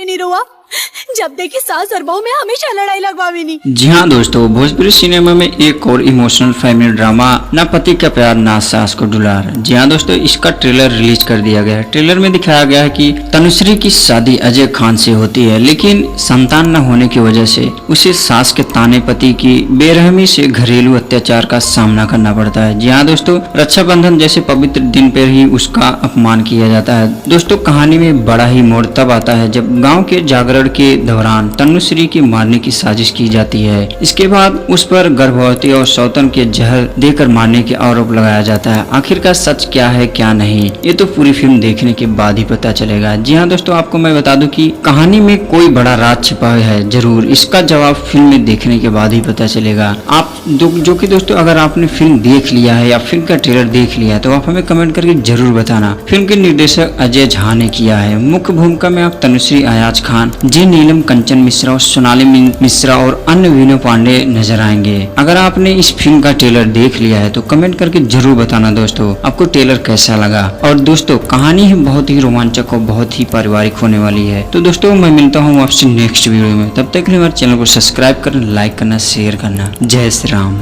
नहीं रुआ। जब देखी सास और बहू में हमेशा लड़ाई लगवावी नहीं। जी हाँ दोस्तों, भोजपुरी सिनेमा में एक और इमोशनल फैमिली ड्रामा ना पति का प्यार ना सास को दुलार। जी हाँ दोस्तों, इसका ट्रेलर रिलीज कर दिया गया है। ट्रेलर में दिखाया गया है कि तनुश्री की शादी अजय खान से होती है, लेकिन संतान न होने की वजह से उसे सास के ताने, पति की बेरहमी से घरेलू अत्याचार का सामना करना पड़ता है। जी हाँ दोस्तों, रक्षाबंधन जैसे पवित्र दिन पर ही उसका अपमान किया जाता है। दोस्तों, कहानी में बड़ा ही मोड़ तब आता है जब गाँव के जागरण के दौरान तनुश्री की मारने की साजिश की जाती है। इसके बाद उस पर गर्भवती और सौतन के जहर देकर मारने के आरोप लगाया जाता है। आखिर का सच क्या है क्या नहीं, ये तो पूरी फिल्म देखने के बाद ही पता चलेगा। जी हाँ दोस्तों, आपको मैं बता दूं कि कहानी में कोई बड़ा राज छिपा है जरूर, इसका जवाब फिल्म में देखने के बाद ही पता चलेगा। आप जो कि दोस्तों, अगर आपने फिल्म देख लिया है या फिल्म का ट्रेलर देख लिया है तो आप हमें कमेंट करके जरूर बताना। फिल्म के निर्देशक अजय झा ने किया है। मुख्य भूमिका में आप तनुश्री, अयाज खान, जे नीलम, कंचन मिश्रा और सोनाली मिश्रा और अन्य विनोद पांडे नजर आएंगे। अगर आपने इस फिल्म का ट्रेलर देख लिया है तो कमेंट करके जरूर बताना दोस्तों आपको ट्रेलर कैसा लगा। और दोस्तों, कहानी है बहुत ही रोमांचक और बहुत ही पारिवारिक होने वाली है। तो दोस्तों, मैं मिलता हूँ आपसे नेक्स्ट वीडियो में। तब तक के लिए हमारे चैनल को सब्सक्राइब करना, लाइक करना, शेयर करना। जय श्री राम।